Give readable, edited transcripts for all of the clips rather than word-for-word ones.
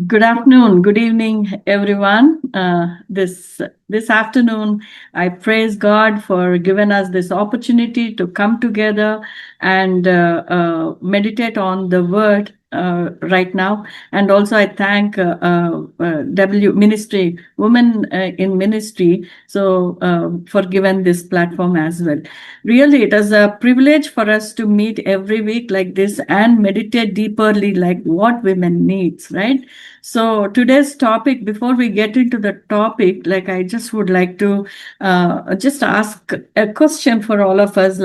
Good afternoon, good evening, everyone. This afternoon, I praise God for giving us this opportunity to come together and meditate on the Word right now. And also, I thank W Ministry, Women in Ministry, for giving this platform as well. Really, it is a privilege for us to meet every week like this and meditate deeperly, like what women needs, right? So today's topic, before we get into the topic, like I just would like to just ask a question for all of us,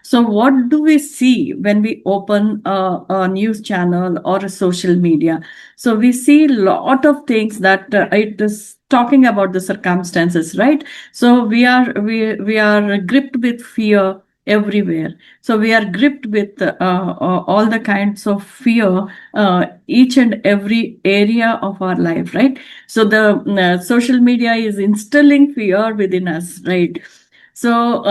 so what do we see when we open a news channel or a social media? So we see a lot of things that it is talking about the circumstances, right? So we are gripped with fear everywhere. So we are gripped with all the kinds of fear, each and every area of our life, right? So the social media is instilling fear within us, right? So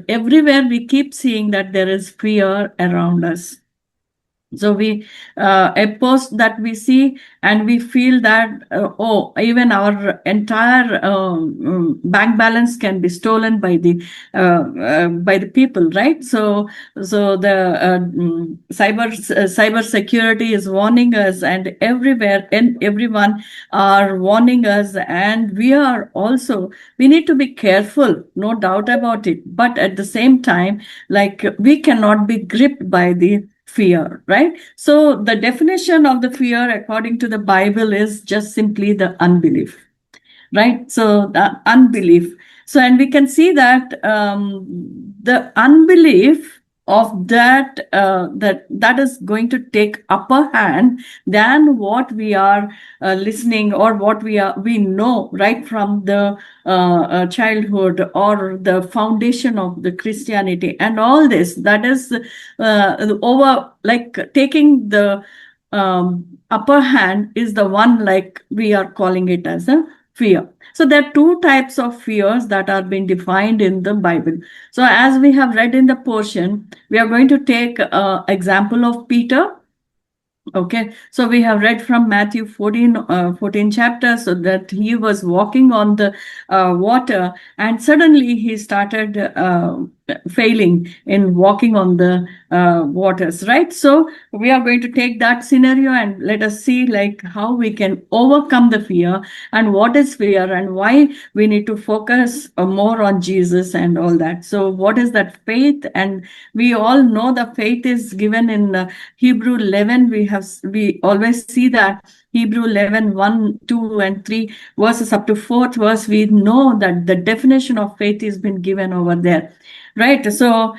everywhere we keep seeing that there is fear around us. So we a post that we see and we feel that even our entire bank balance can be stolen by the people, right? So the cyber security is warning us, and everywhere and everyone are warning us, and we need to be careful, no doubt about it, but at the same time, like, we cannot be gripped by the fear, right? So the definition of the fear according to the Bible is just simply the unbelief, right? So the unbelief. So, and we can see that the unbelief of that is going to take upper hand than what we are listening, or what we know right from the childhood, or the foundation of the Christianity and all this. That is over, like, taking the upper hand is the one, like, we are calling it as a fear. So there are two types of fears that are being defined in the Bible. So as we have read in the portion, we are going to take example of Peter. Okay, so we have read from Matthew 14 chapter, so that he was walking on the water, and suddenly he started failing in walking on the waters, right? So we are going to take that scenario and let us see, like, how we can overcome the fear, and what is fear, and why we need to focus more on Jesus and all that. So what is that faith? And we all know the faith is given in Hebrew 11. We always see that Hebrew 11, 1, 2, and 3 verses up to 4th verse. We know that the definition of faith has been given over there. Right. So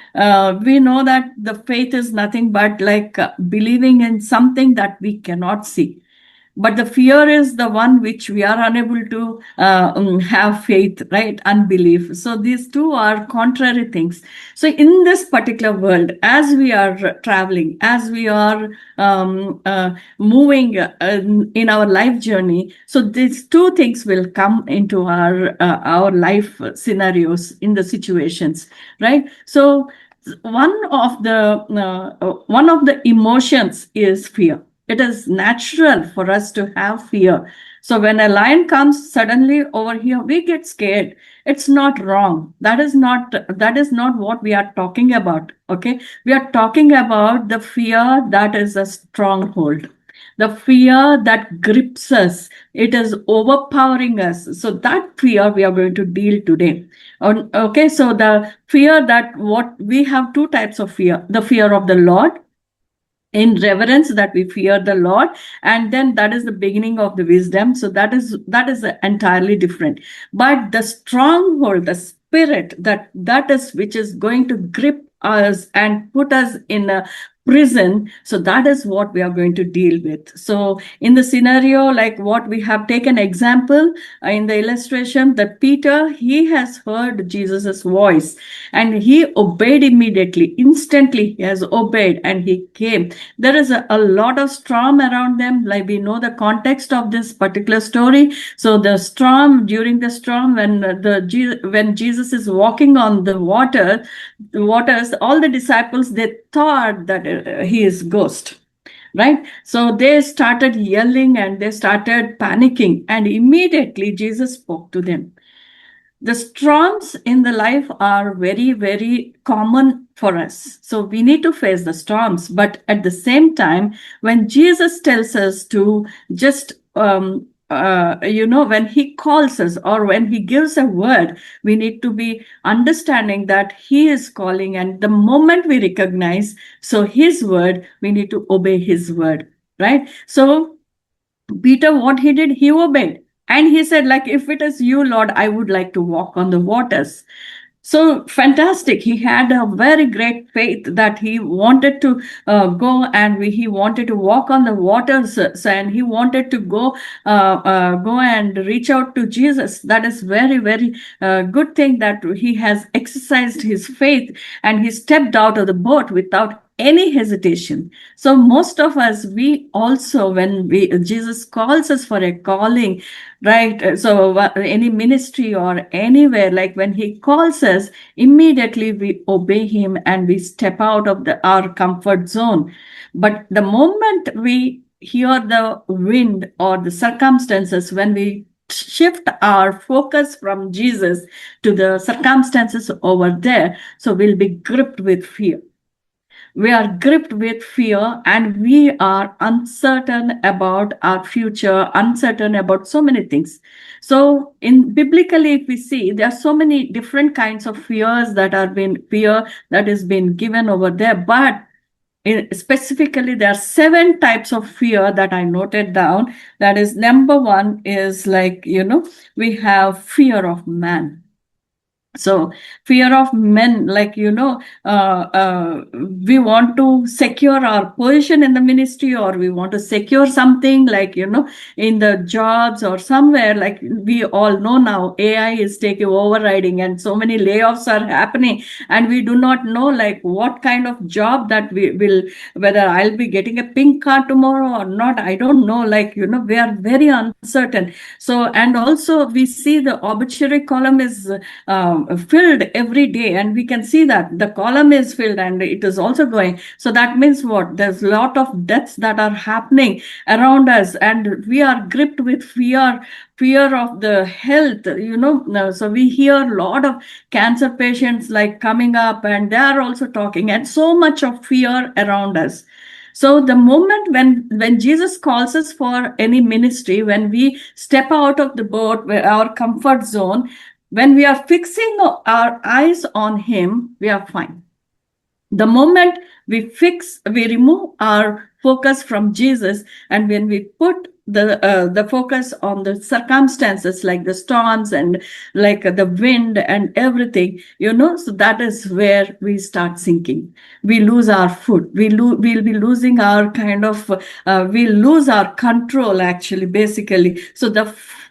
we know that the faith is nothing but, like, believing in something that we cannot see. But the fear is the one which we are unable to have faith, right? Unbelief. So these two are contrary things. So in this particular world, as we are traveling, as we are moving in our life journey, so these two things will come into our life scenarios, in the situations, right? So one of the emotions is fear. It is natural for us to have fear. So when a lion comes suddenly over here, we get scared. It's not wrong. That is not what we are talking about. Okay, we are talking about the fear that is a stronghold. The fear that grips us, it is overpowering us. So that fear we are going to deal today. Okay, so the fear that, what we have two types of fear: the fear of the Lord, in reverence, that we fear the Lord, and then that is the beginning of the wisdom. So that is entirely different. But the stronghold, the spirit that is which is going to grip us and put us in a prison, so that is what we are going to deal with. So in the scenario, like what we have taken example in the illustration, that Peter, he has heard Jesus's voice, and he obeyed immediately, instantly. He has obeyed and he came. There is a lot of storm around them, like we know the context of this particular story. So the storm, during the storm, when Jesus is walking on the waters, all the disciples, they thought that he is ghost. right? So they started yelling and they started panicking, and immediately Jesus spoke to them. The storms in the life are very, very common for us. So we need to face the storms. But at the same time, when Jesus tells us to just, when he calls us or when he gives a word, we need to be understanding that he is calling. And the moment we recognize, so his word, we need to obey his word, right? So Peter, what he did, he obeyed. And he said, like, if it is you, Lord, I would like to walk on the waters. So fantastic. He had a very great faith that he wanted to go, and he wanted to walk on the waters, and he wanted to go and reach out to Jesus. That is very, very good thing that he has exercised his faith, and he stepped out of the boat without any hesitation. So most of us, we also, when Jesus calls us for a calling, right? So any ministry or anywhere, like when he calls us, immediately we obey him and we step out of our comfort zone. But the moment we hear the wind or the circumstances, when we shift our focus from Jesus to the circumstances over there, so we'll be gripped with fear. We are gripped with fear, and we are uncertain about our future, uncertain about so many things. So in biblically, if we see, there are so many different kinds of fears that are been fear that is been given over there. But specifically, there are 7 types of fear that I noted down. That is, number one is, like, we have fear of man. So fear of men, like, we want to secure our position in the ministry, or we want to secure something, like, in the jobs or somewhere. Like, we all know now AI is taking overriding, and so many layoffs are happening, and we do not know, like, what kind of job that we will, whether I'll be getting a pink card tomorrow or not, I don't know. Like, we are very uncertain. So, and also we see the obituary column is filled every day, and we can see that the column is filled and it is also going. So that means what? There's a lot of deaths that are happening around us, and we are gripped with fear of the health. So we hear a lot of cancer patients, like, coming up, and they are also talking, and so much of fear around us. So the moment when Jesus calls us for any ministry, when we step out of the boat, our comfort zone, when we are fixing our eyes on him, we are fine. The moment we remove our focus from Jesus, and when we put the focus on the circumstances, like the storms and like the wind and everything, so that is where we start sinking. We lose our foot. We'll be losing our kind of, we lose our control, actually, basically. So the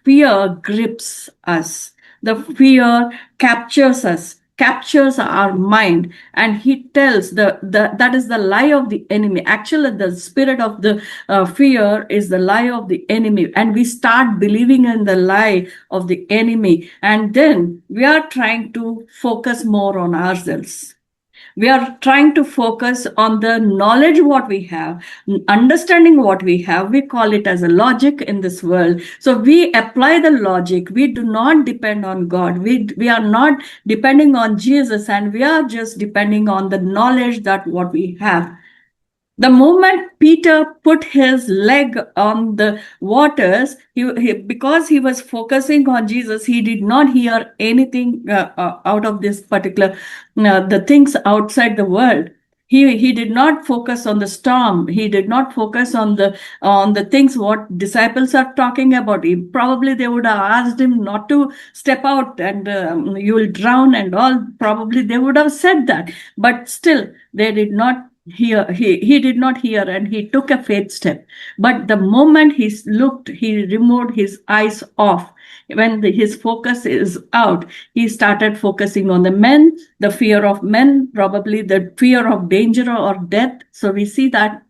fear grips us. The fear captures our mind, and he tells that is the lie of the enemy. Actually, the spirit of the fear is the lie of the enemy, and we start believing in the lie of the enemy, and then we are trying to focus more on ourselves. We are trying to focus on the knowledge what we have, understanding what we have. We call it as a logic in this world. So we apply the logic. We do not depend on God. We are not depending on Jesus, and we are just depending on the knowledge that what we have. The moment Peter put his leg on the waters, because he was focusing on Jesus, he did not hear anything out of this particular, the things outside the world. He did not focus on the storm. He did not focus on the things what disciples are talking about. Probably they would have asked him not to step out, and you will drown and all. Probably they would have said that, but still they did not hear. He did not hear, and he took a faith step. But the moment he looked, he removed his eyes off. When his focus is out, he started focusing on the men, the fear of men, probably the fear of danger or death. So we see that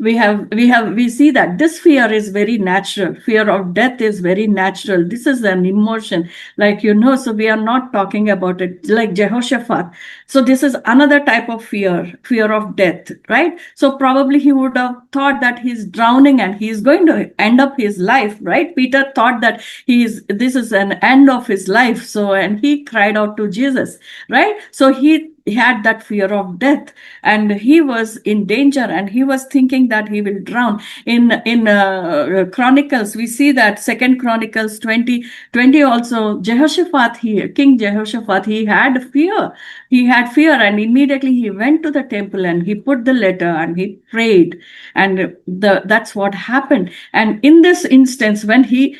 we see that this fear is very natural. Fear of death is very natural. This is an emotion, like, so we are not talking about it like Jehoshaphat. So this is another type of fear of death, right? So probably he would have thought that he's drowning and he's going to end up his life, right? Peter thought that this is an end of his life. So, and he cried out to Jesus, right? So he had that fear of death, and he was in danger, and he was thinking that he will drown. In Chronicles, we see that Second Chronicles 20 also, King Jehoshaphat, he had fear, and immediately he went to the temple and he put the letter and he prayed, and that's what happened. And in this instance, when he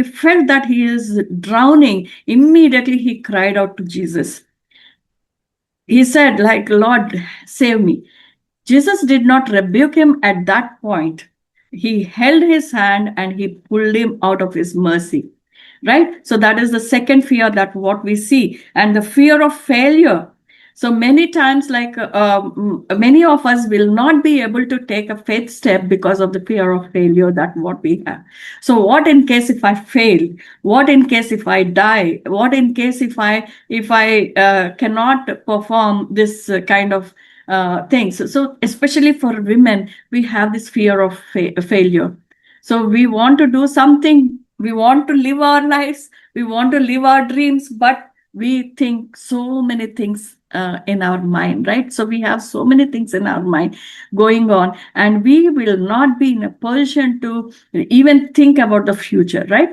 felt that he is drowning, immediately he cried out to Jesus. He said, like, Lord, save me. Jesus did not rebuke him at that point. He held his hand and he pulled him out of his mercy. Right? So that is the second fear that what we see. And the fear of failure. So many times, like many of us will not be able to take a faith step because of the fear of failure that what we have. So what in case if I fail? What in case if I die? What in case if I cannot perform this kind of things? So especially for women, we have this fear of failure. So we want to do something. We want to live our lives. We want to live our dreams, but we think so many things in our mind, right? So we have so many things in our mind going on, and we will not be in a position to even think about the future, right?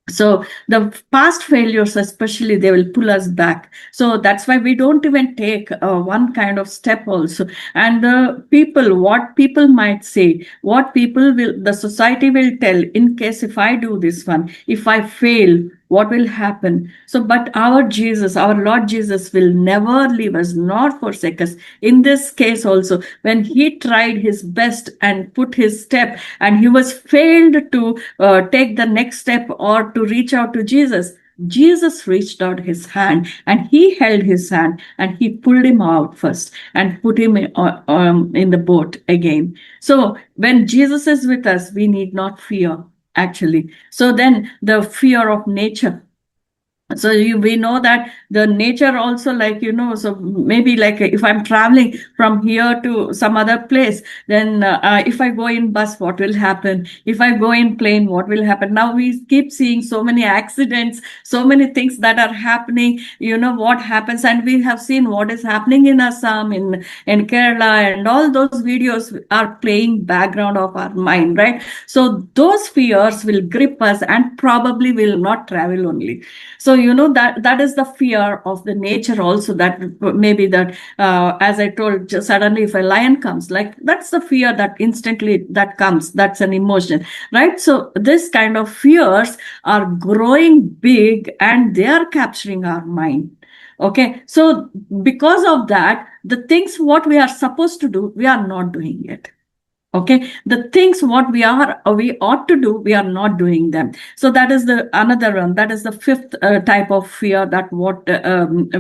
So the past failures, especially, they will pull us back. So that's why we don't even take one kind of step also. And what people might say, the society will tell, in case if I do this one, if I fail, what will happen? So, but our Jesus, our Lord Jesus, will never leave us nor forsake us. In this case also, when he tried his best and put his step, and he was failed to take the next step or to reach out to Jesus, Jesus reached out his hand and he held his hand and he pulled him out first and put him in the boat again. So when Jesus is with us, we need not fear, actually. So then the fear of nature. So we know that the nature also, like, so maybe like if I'm traveling from here to some other place, then if I go in bus, what will happen? If I go in plane, what will happen? Now we keep seeing so many accidents, so many things that are happening. What happens, and we have seen what is happening in Assam, in Kerala, and all those videos are playing background of our mind, right? So those fears will grip us and probably will not travel only. So that is the fear of the nature also, that maybe that as I told, just suddenly if a lion comes, like, that's the fear that instantly that comes. That's an emotion, right? So this kind of fears are growing big and they are capturing our mind. Okay, so because of that, the things what we are supposed to do, we are not doing it. Okay, the things what we ought to do, we are not doing them. So that is the another one. That is the fifth type of fear that what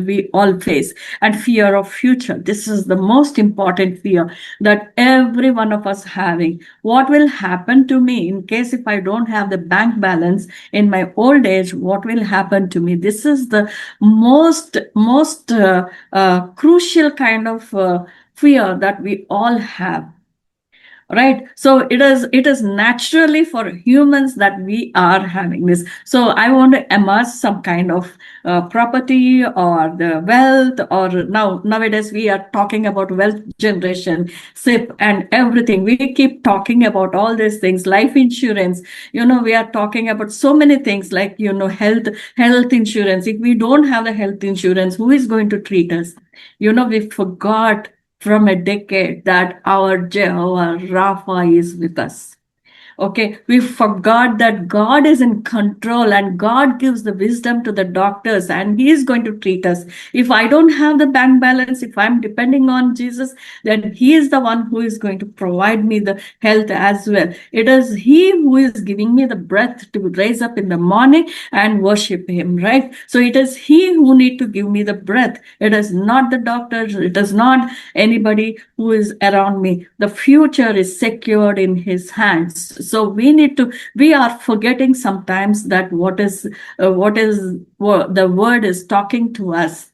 we all face. And fear of future. This is the most important fear that every one of us having. What will happen to me in case if I don't have the bank balance in my old age? What will happen to me? This is the most crucial kind of fear that we all have. Right. So it is naturally for humans that we are having this. So I want to amass some kind of property or the wealth, or nowadays we are talking about wealth generation, SIP and everything. We keep talking about all these things, life insurance. We are talking about so many things, like, health insurance. If we don't have the health insurance, who is going to treat us? We forgot from a decade that our Jehovah Rapha is with us. Okay, we forgot that God is in control and God gives the wisdom to the doctors and He is going to treat us. If I don't have the bank balance, if I'm depending on Jesus, then He is the one who is going to provide me the health as well. It is He who is giving me the breath to raise up in the morning and worship Him, right? So it is He who need to give me the breath. It is not the doctors. It is not anybody who is around me. The future is secured in His hands. So we are forgetting sometimes that what the word is talking to us.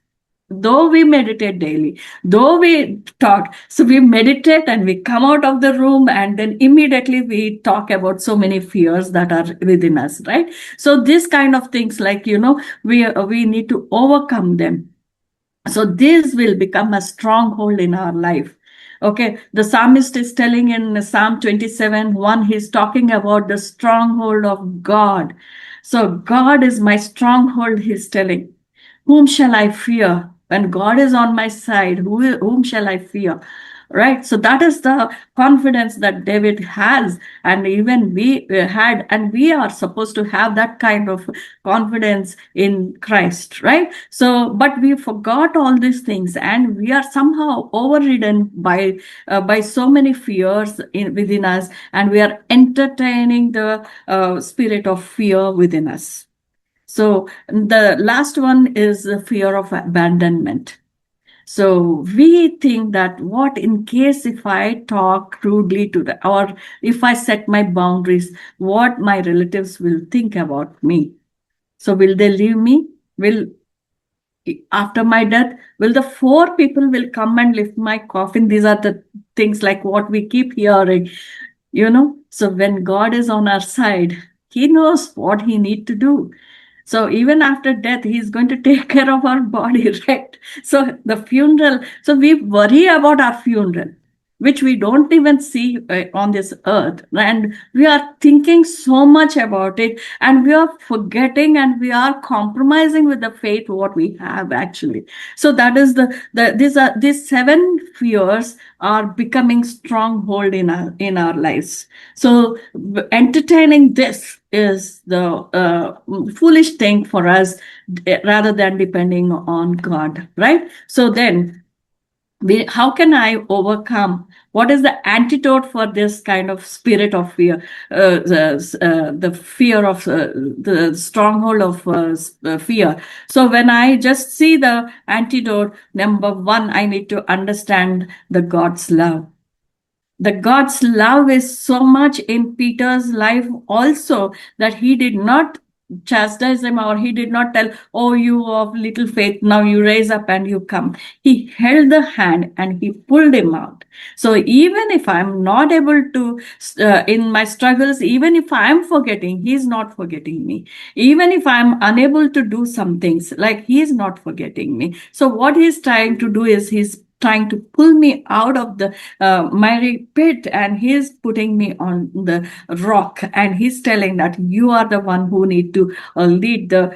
Though we meditate daily, though we talk, so we meditate and we come out of the room and then immediately we talk about so many fears that are within us, right? So this kind of things, like, we need to overcome them. So this will become a stronghold in our life. Okay, the psalmist is telling in Psalm 27:1, he's talking about the stronghold of God. So God is my stronghold, he's telling. Whom shall I fear? When God is on my side, whom shall I fear? Right? So that is the confidence that David has, and even we had, and we are supposed to have that kind of confidence in Christ, right? So, but we forgot all these things, and we are somehow overridden by so many fears within us, and we are entertaining the spirit of fear within us. So the last one is the fear of abandonment. So we think that, what in case if I talk rudely to the, or if I set my boundaries, what my relatives will think about me? So will they leave me? Will, after my death, will the four people will come and lift my coffin? These are the things like what we keep hearing, So when God is on our side, He knows what He need to do. So even after death, He's going to take care of our body, right? So the funeral, so we worry about our funeral, which we don't even see on this earth. And we are thinking so much about it, and we are forgetting and we are compromising with the faith what we have actually. So that is these seven fears are becoming stronghold in our lives. So entertaining this is the foolish thing for us, rather than depending on God, right? So then, how can I overcome? What is the antidote for this kind of spirit of fear? The fear of the stronghold of fear. So when I just see the antidote, number one, I need to understand the God's love. The God's love is so much in Peter's life also, that he did not chastise him, or he did not tell, oh, you of little faith, now you raise up and you come. He held the hand and he pulled him out. So even if I'm not able to, in my struggles, even if I'm forgetting, He's not forgetting me. Even if I'm unable to do some things, like, He's not forgetting me. So what He's trying to do is He's trying to pull me out of the miry pit, and He's putting me on the rock, and He's telling that you are the one who need to lead the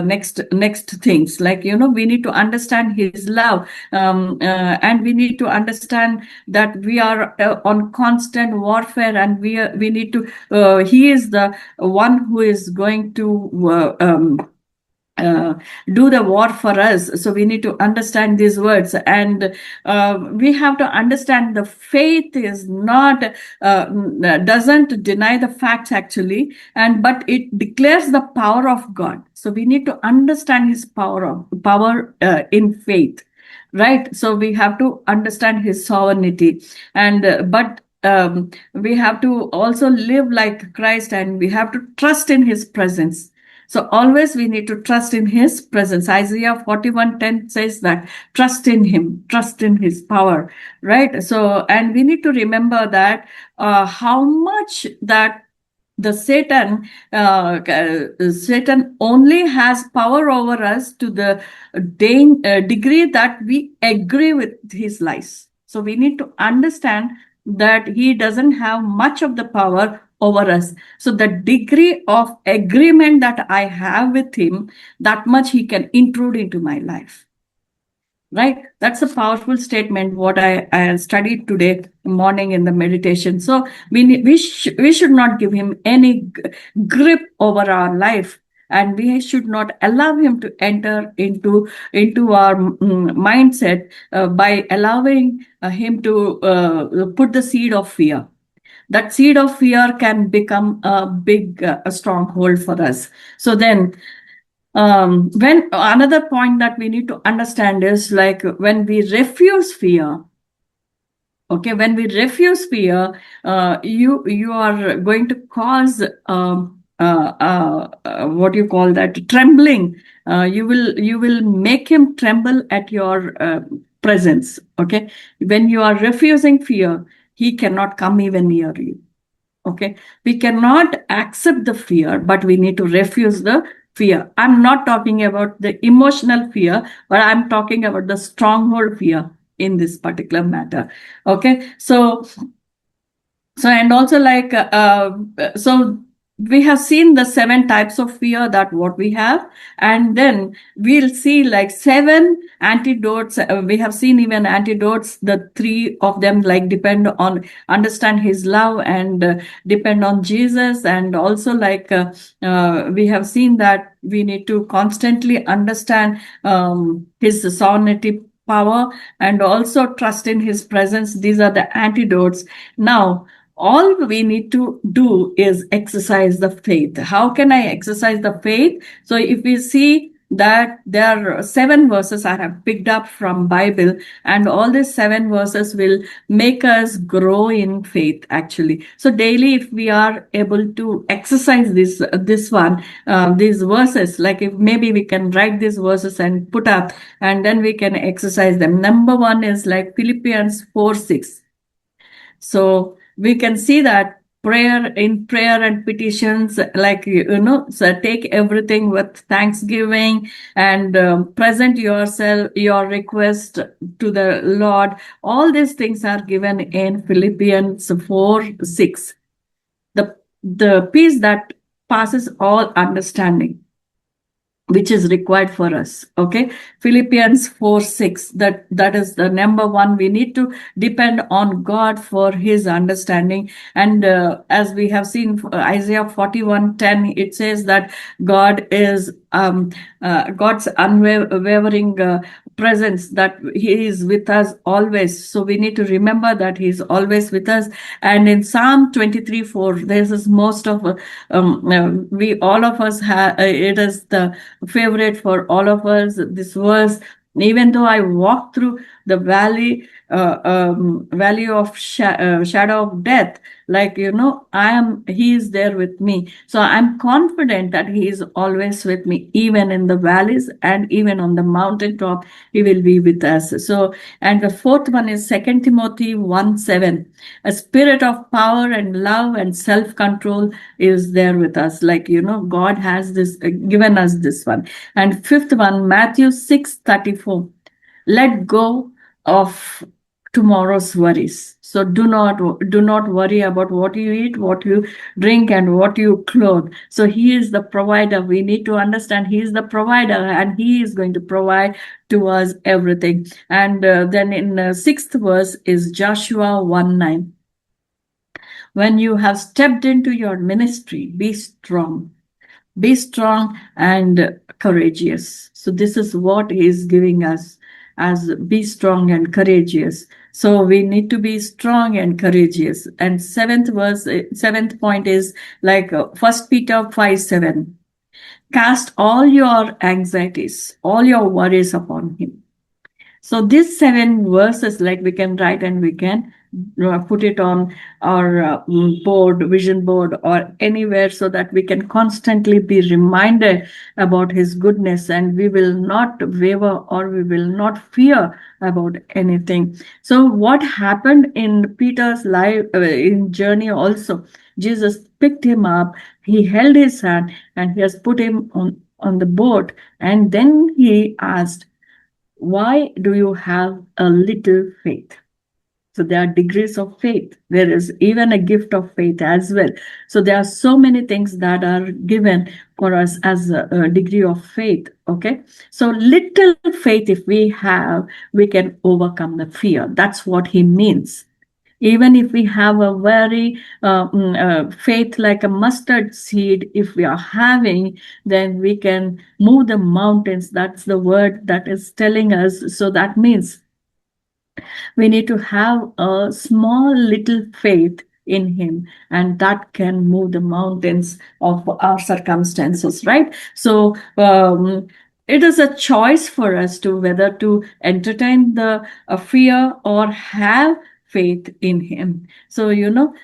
next things. Like, we need to understand His love, and we need to understand that we are on constant warfare, and we need to He is the one who is going to do the war for us. So we need to understand these words, and we have to understand the faith is not doesn't deny the facts actually, and but it declares the power of God. So we need to understand His power in faith, right? So we have to understand His sovereignty, and but we have to also live like Christ, and we have to trust in His presence. So always we need to trust in His presence. Isaiah 41:10 says that, trust in Him, trust in His power, right? So, and we need to remember that how much that the Satan only has power over us to the degree that we agree with his lies. So we need to understand that he doesn't have much of the power over us. So the degree of agreement that I have with him, that much he can intrude into my life. right? That's a powerful statement what I studied today morning in the meditation. So we should not give him any grip over our life, and we should not allow him to enter into our mindset by allowing him to put the seed of fear. That seed of fear can become a big a stronghold for us. So then, when another point that we need to understand is, like, when we refuse fear, okay, when we refuse fear, you are going to cause what you call that, trembling. You will make him tremble at your presence. Okay, when you are refusing fear, he cannot come even near you. Okay, we cannot accept the fear, but we need to refuse the fear. I'm not talking about the emotional fear, but I'm talking about the stronghold fear in this particular matter. Okay, so and also, like, so we have seen the seven types of fear that what we have, and then we'll see like seven antidotes. We have seen even antidotes, the three of them, like, depend on understand his love, and depend on Jesus, and also, like, we have seen that we need to constantly understand his sovereignty power, and also trust in his presence. These are the antidotes. Now, all we need to do is exercise the faith. How can I exercise the faith? So if we see that there are seven verses I have picked up from Bible, and all these seven verses will make us grow in faith, actually. So daily, if we are able to exercise these verses, like, if maybe we can write these verses and put up, and then we can exercise them. Number one is like Philippians 4:6. So we can see that prayer and petitions, like, so take everything with thanksgiving, and present your request to the Lord. All these things are given in Philippians 4:6. The peace that passes all understanding, which is required for us. Okay, Philippians 4:6, that is the number one. We need to depend on God for his understanding. And as we have seen, Isaiah 41:10, it says that God is God's unwavering presence, that he is with us always. So we need to remember that he is always with us. And in Psalm 23:4, this is most of we all of us have, it is the favorite for all of us, this verse. Even though I walk through the valley of shadow of death, like, he is there with me. So I'm confident that he is always with me, even in the valleys and even on the mountaintop. He will be with us. So, and the fourth one is 2 Timothy 1:7. A spirit of power and love and self-control is there with us. Like, God has this given us this one. And fifth one, Matthew 6:34. Let go of tomorrow's worries. So do not worry about what you eat, what you drink, and what you clothe. So he is the provider. We need to understand he is the provider, and he is going to provide to us everything. And then in sixth verse is Joshua 1:9. When you have stepped into your ministry, be strong and courageous. So this is what he is giving us, as be strong and courageous. So we need to be strong and courageous. And seventh point is like 1 Peter 5:7. Cast all your anxieties, all your worries upon him. So these seven verses, like, we can write and we can put it on our vision board, or anywhere, so that we can constantly be reminded about his goodness, and we will not waver, or we will not fear about anything. So what happened in Peter's life, in journey also, Jesus picked him up, he held his hand, and he has put him on the boat, and then he asked, why do you have a little faith? So there are degrees of faith. There is even a gift of faith as well. So there are so many things that are given for us as a degree of faith. Okay, so little faith if we have, we can overcome the fear. That's what he means. Even if we have a very faith like a mustard seed, if we are having, then we can move the mountains. That's the word that is telling us. So that means we need to have a small little faith in him, and that can move the mountains of our circumstances, right? So it is a choice for us to whether to entertain the fear or have faith in him. So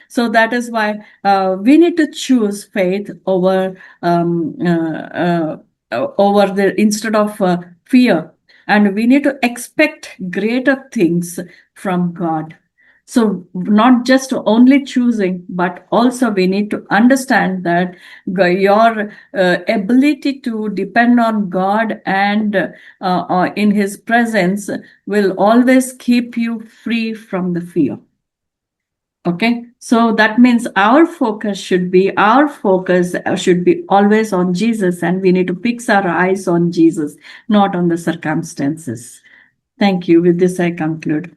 so that is why we need to choose faith over over the instead of fear, and we need to expect greater things from God. So, not just only choosing, but also we need to understand that your ability to depend on God and in His presence will always keep you free from the fear. Okay, so that means our focus should be always on Jesus, and we need to fix our eyes on Jesus, not on the circumstances. Thank you. With this, I conclude.